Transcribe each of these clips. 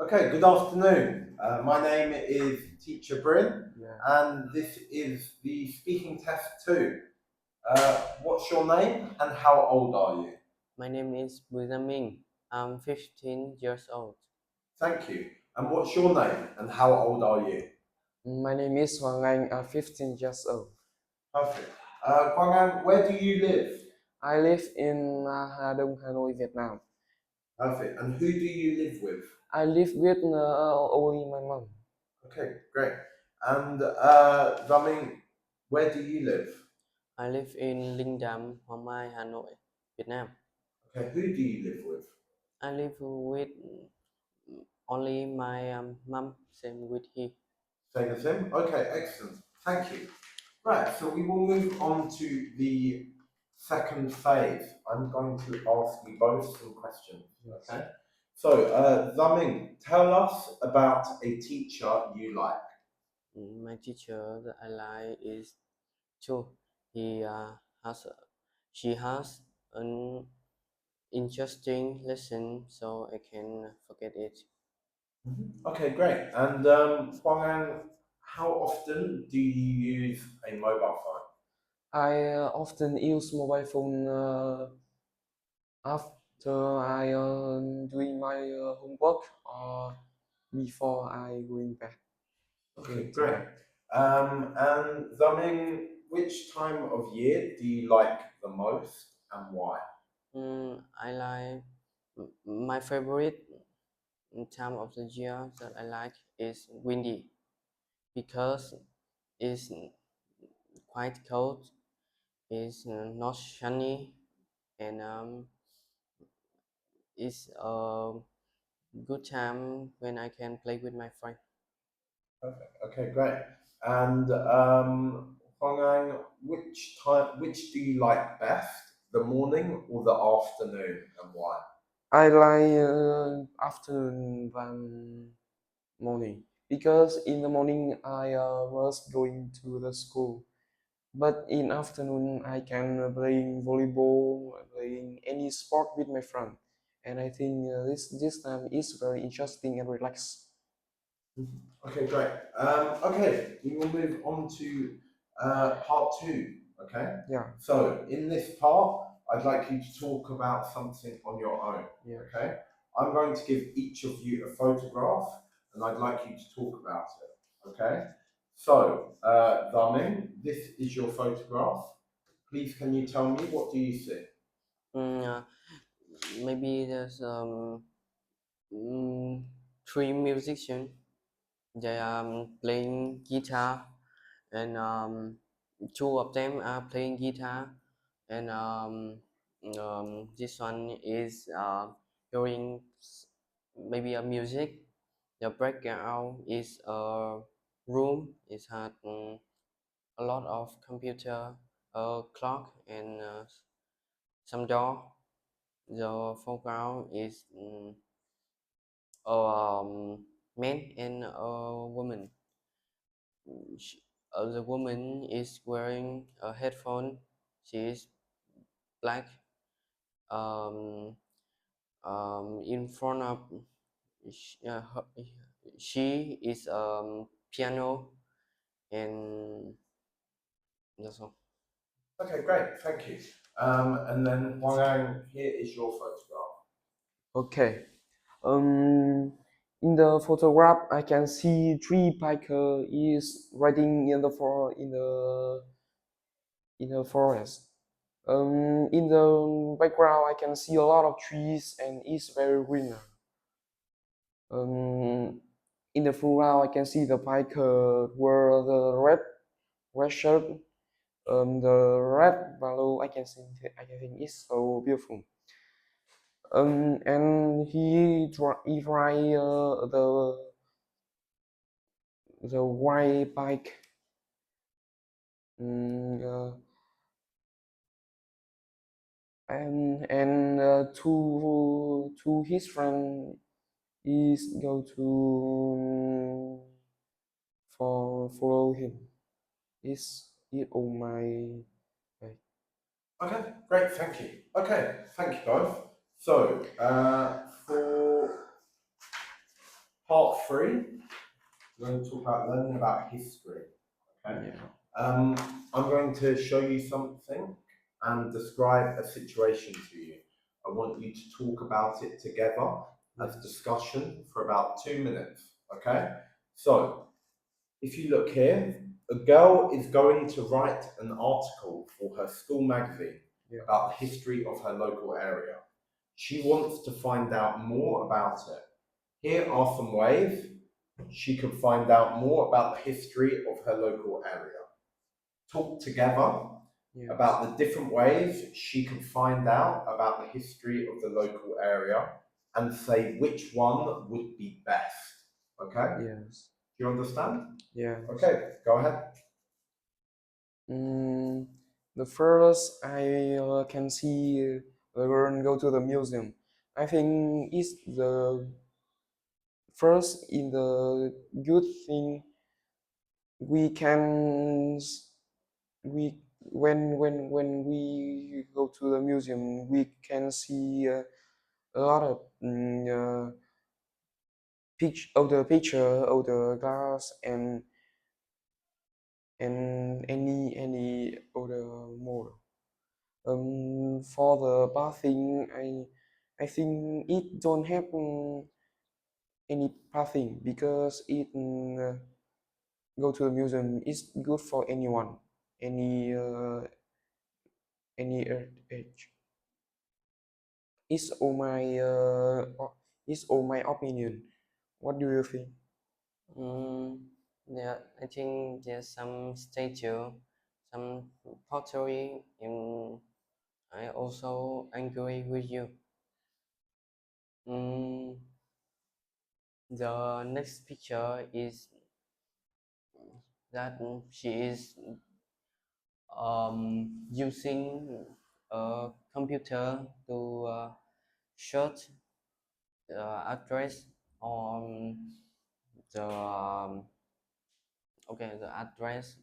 Okay, good afternoon. My name is Teacher Bryn, Yeah. and this is the speaking test 2. What's your name and how old are you? My name is Minh. I'm 15 years old. Thank you. And what's your name and how old are you? My name is Hoàng, I'm 15 years old. Perfect. Quang An, where do you live? I live in Hà Đông, Hà Nội, Vietnam. Perfect. And who do you live with? I live with only my mom. Okay, great. And Zamin, where do you live? I live in Linh Đàm, Hoàng Mai, Hà Nội, Vietnam. Okay, who do you live with? I live with only my mom, same with he. Same as him? Okay, excellent. Thank you. Right, so we will move on to the second phase. I'm going to ask you both some questions. Okay. So, Zaming, tell us about a teacher you like. My teacher that I like is Chu. He has she has an interesting lesson, so I can forget it. Okay, great. And Huang An, how often do you use a mobile phone? I often use mobile phone after I doing my homework or before I going back. Okay, great. And Zaming, which time of year do you like the most and why? I like my favorite time of the year that I like is windy because it's quite cold, it's not sunny, and it's a good time when I can play with my friend. Perfect. Okay, great. And Huang Ang, which do you like best, the morning or the afternoon, and why? I like afternoon than morning because in the morning I was going to the school, but in afternoon I can playing volleyball, playing any sport with my friend, and I think this time is very interesting and relaxed. Okay, great. Okay, we will move on to part 2. Okay. Yeah, So in this part, I'd like you to talk about something on your own. yeah. Okay. I'm going to give each of you a photograph, and I'd like you to talk about it. Okay. So, Damin, this is your photograph. Please, can you tell me what do you see? Mm, uh, Maybe there's mm, three musicians. They are playing guitar, and two of them are playing guitar, and this one is hearing maybe a music. The background is a room. It had a lot of computer, a clock, and some door. The foreground is a man and a woman. The woman is wearing a headphone. She is black. Um, in front of she is piano, and that's all. Okay, great. Thank you. And then Wang Ang, here is your photograph. Okay. Um, in the photograph, I can see three biker is riding in the forest. In the background, I can see a lot of trees and it's very green. Um, in the foreground, I can see the biker wear the red shirt. The red value I can think is so beautiful. And he ride the white bike. Uh, and to his friend is go to for follow him. Is it on my right? Okay, great, thank you. Okay, thank you both. So, for Part 3, we're going to talk about learning about history. Okay. Yeah. I'm going to show you something and describe a situation to you. I want you to talk about it together as discussion for about 2 minutes. Okay. So, if you look here, a girl is going to write an article for her school magazine about the history of her local area. She wants to find out more about it. Here are some ways she can find out more about the history of her local area. Talk together about the different ways she can find out about the history of the local area and say which one would be best. Okay? Yes. Do you understand? Yeah. Okay, go ahead. The first I can see the girl go to the museum. I think it's the first in the good thing we can we when we go to the museum we can see a lot of picture of the glass and any other more. For the bathing, I think it don't have any bathing because it go to the museum is good for anyone, any age. It's all my it's all my opinion. What do you think? Yeah, I think there's some statue, some pottery, and I also agree with you. The next picture is that she is using a computer to search the address on the the address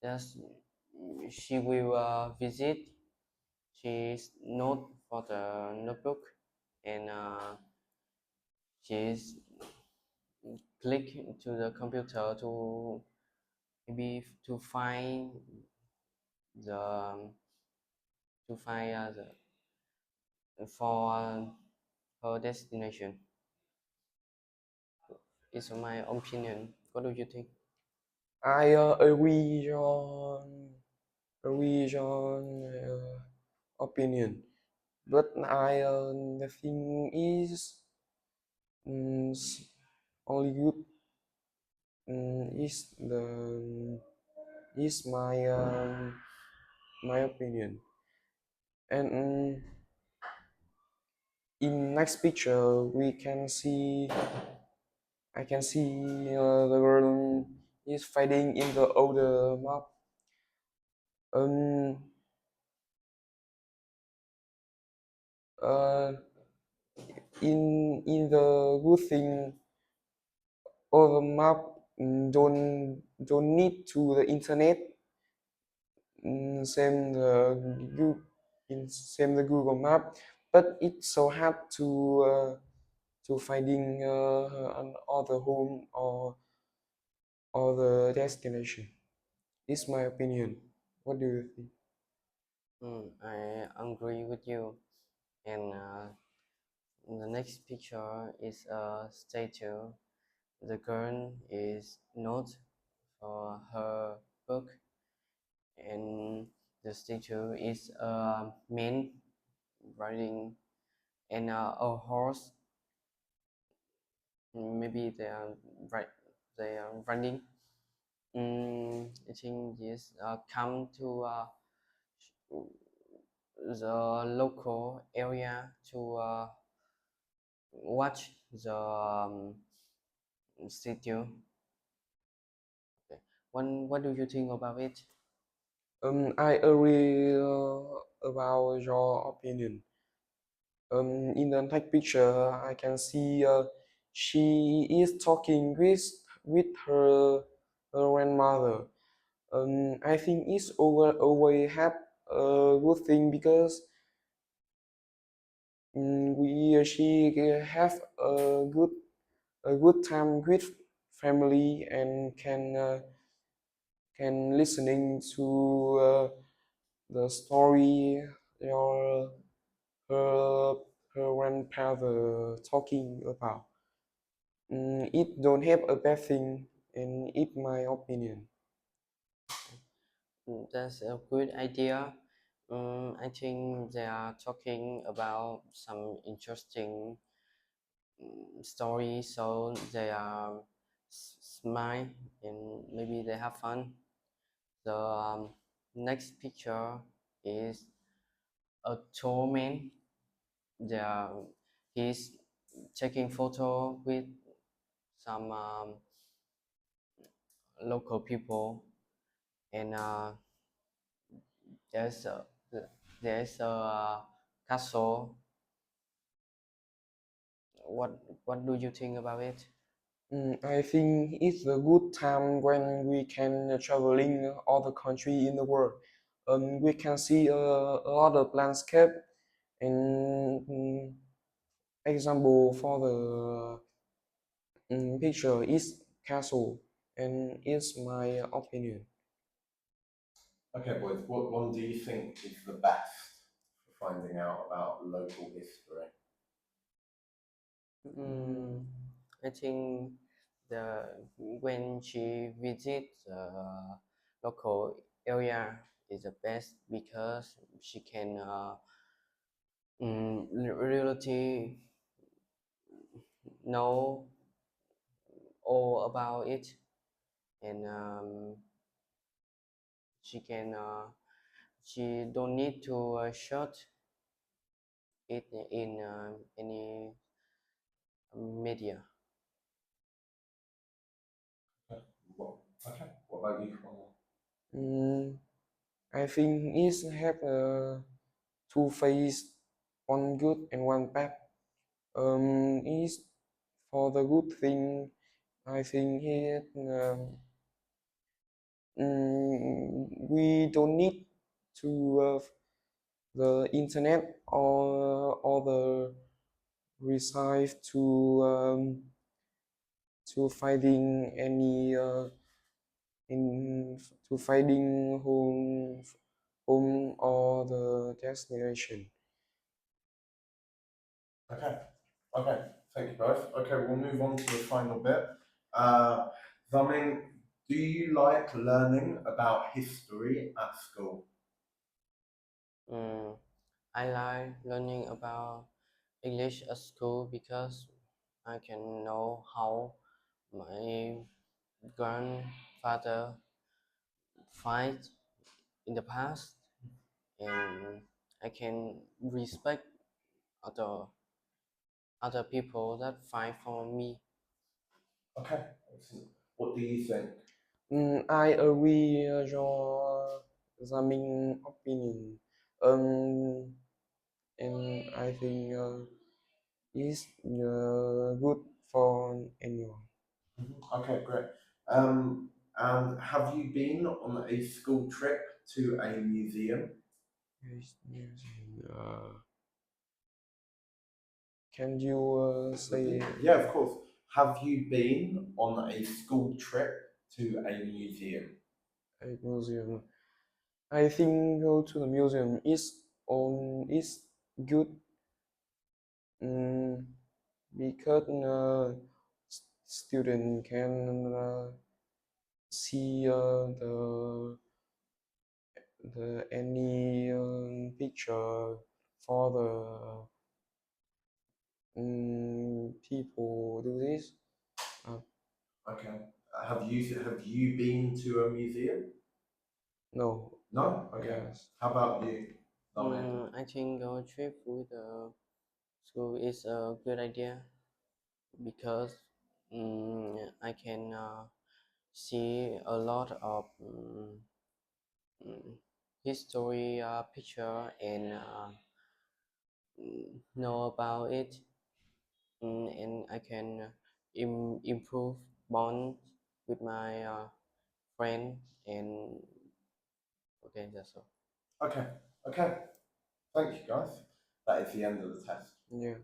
that she will visit. She's note for the notebook and she's click to the computer to maybe to find the for her destination. It's my opinion. What do you think? I agree on opinion, but the thing is only good is my opinion. And in next picture we can see I can see the girl is fighting in the older map. Um, uh, in the good thing, all the map don't need to the internet. Same same the Google Map, but it's so hard to finding another home or the destination. It's my opinion. What do you think? I agree with you. And the next picture is a statue. The girl is not for her book, and the statue is a man riding and a horse. Maybe they are running. I think this come to the local area to watch the statue. Okay. What do you think about it? I agree about your opinion. In the next picture, I can see she is talking with her grandmother. I think it's always have a good thing because we she have a a good time with family and can listening to the story your her her grandfather talking about. It don't have a bad thing, in it my opinion. That's a good idea. I think they are talking about some interesting story, so they are smile and maybe they have fun. The next picture is a tall man. They are, he's taking photo with some local people, and there's a there's a castle. What do you think about it? I think it's a good time when we can traveling all the country in the world. We can see a lot of landscape and example for the picture is castle and it's my opinion. Okay, boys, what one do you think is the best for finding out about local history? I think the when she visits the local area is the best because she can really know all about it, and she can she don't need to shut it in any media. What about you, Hoàng? Mm, I think it have a two face, one good and one bad. Is for the good thing, I think it we don't need to the internet or the resource to finding any in to finding home or the destination. Okay, okay, thank you both. Okay, we'll move on to the final bit. Uh, Zamin, do you like learning about history at school? Mm, I like learning about English at school because I can know how my grandfather fight in the past, and I can respect other people that fight for me. Okay, excellent. What do you think? I agree your Zamin opinion. And I think it's good for anyone. Okay, great. And have you been on a school trip to a museum? Yes, yes, can you say Yeah, of course. Have you been on a school trip to a museum? a museum? I think go to the museum is good um, because student can see the any picture for the people do this. Uh, Okay. Have you been to a museum? no, No? Okay. yes. How about you? I think our trip with school is a good idea because I can see a lot of mm, history picture and know about it, and I can improve bond with my friend, and okay, that's all. Okay. Okay. Thank you, guys. That is the end of the test. Yeah.